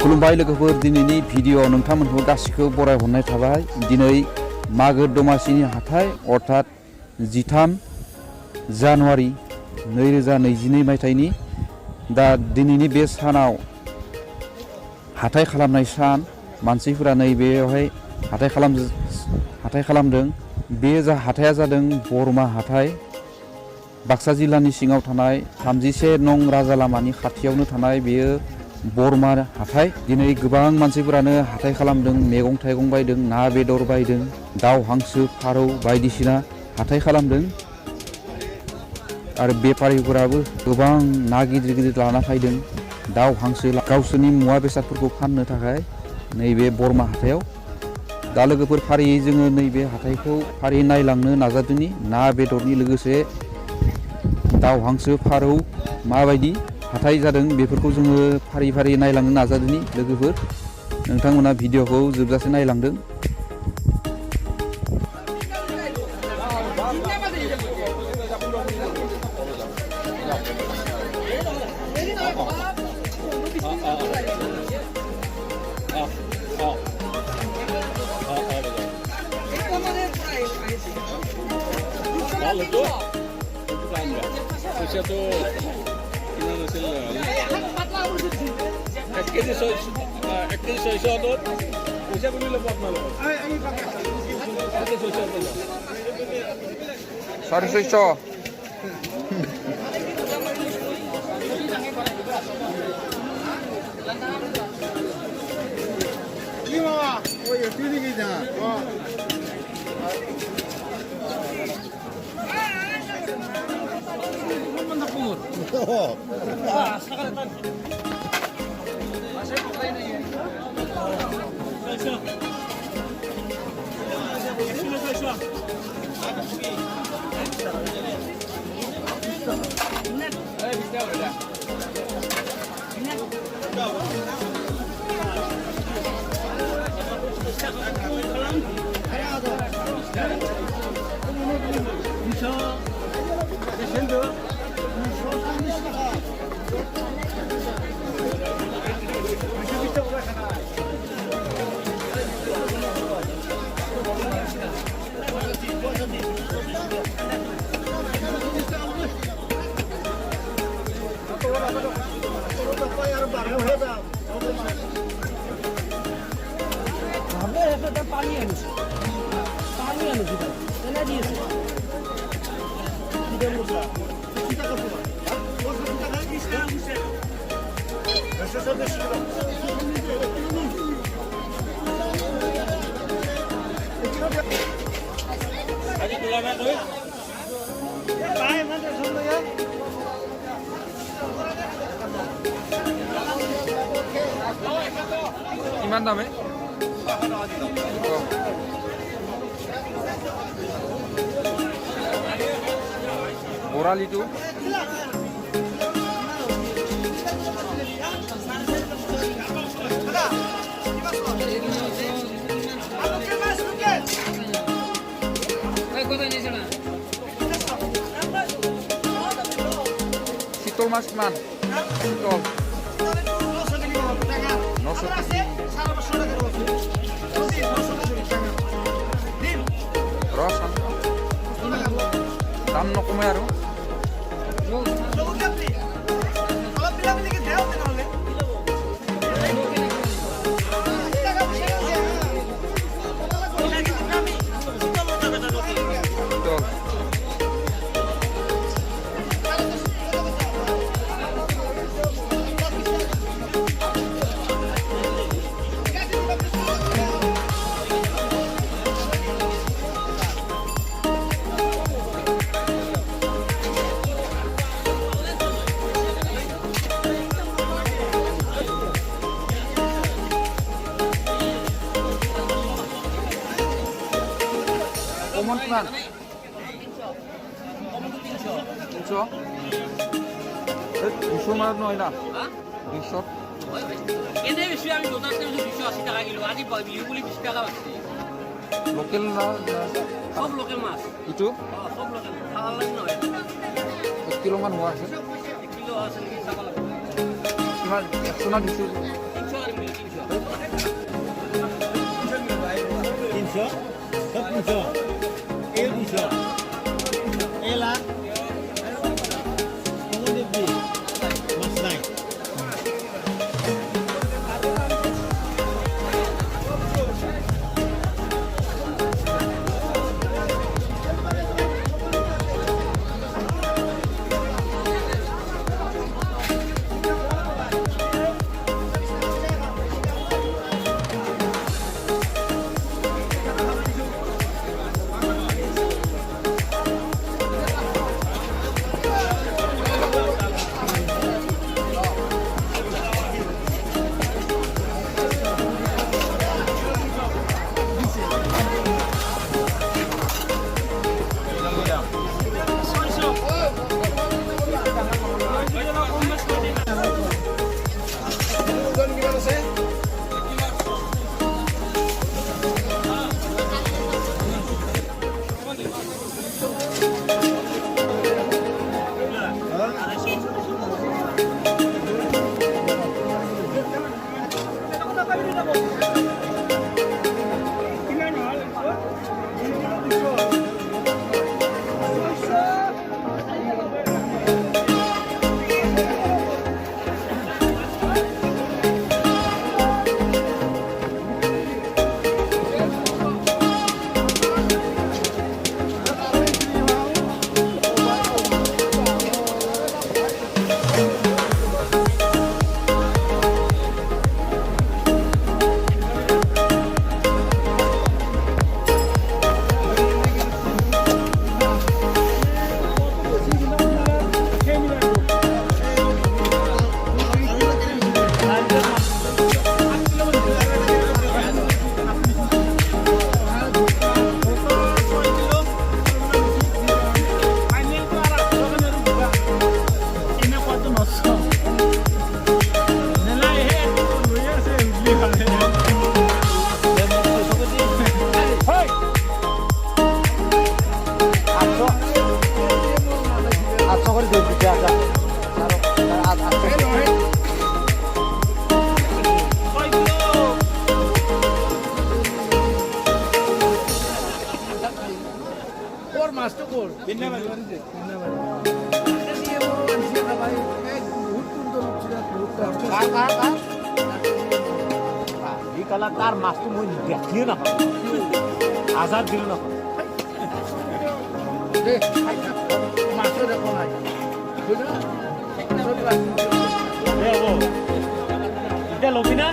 खुलुमबाय लोगोफोर दिनैनि भिडिअ नोंथांमोनखौ गासिखौ बराय हरनाय थाबाय। दिनै मागो दमासिनि हाथाय अर्थात 13 जानुवारि 2022 मायथाइनि दा दिनैनि बे सानाव हाथाय खालामनाय सान मानसिफोरा नैबेयावहाय हाथाय खालामदों। बे हाथाया जादों बरमा हाथाय बाक्सा जिल्लानि सिङाव थानाय 31 नं राजा लामानि खाथियावनो थानाय बेयो बरमा हाथाय। दिनै गोबां मानसिफोरानो हाथाय खालामदों, मैगं थाइगं बायदों, ना बेदर बायदों, दाउ हांसो फारौ बायदिसिना हाथाय खालामदों आरो बेफारिफोराबो गोबां ना गिदिर गिदिर लाना फैदों, दाउ हांसो गावसोरनि मुवा बेसादफोरखौ फाननो थाखाय नैबे बरमा हाथायाव। दा लोगोफोर फारियै जोङो नैबे हाथायखौ फारियै नायलांनो नाजादोंनि ना बेदरनि लोगोसे दाउ हांसो फारौ माबायदि हाथाय जादों बेफोरखौ जोङो फारि फारि नायलांनो नाजादोंनि लोगोफोर। नोंथांमोना भिडिअखौ जोबजासे नायलांदों। কিমান দামে বৰালিটো শীতল মাছ কিমান শীতল 900 দাম নকমে আৰু কমন কিমান 300 200 মানত নহয় না 200 এনে বেশি আমি দোকান থেকে 280 টাকা কিলো আজি বিহুগুলি 20 টাকা বাড়ছে লোকেল না সব লোকেল মাছ ইটো সব লোকেল খাওয়ার লাগে নয় 1 কিলো মান হোৱা আছে 1 কিলো আছে কি চাবা লাগে কিমান 100 না 200 300 টাকা তিনশো সব 300 এ 200 এ লাখ কত দিবি মাছ নাই তার মাছটো মই দেখিও নাপাওঁ আজাদ দিও নাপাওঁ মাছটো দেখো নাই এতিয়া ল'বি না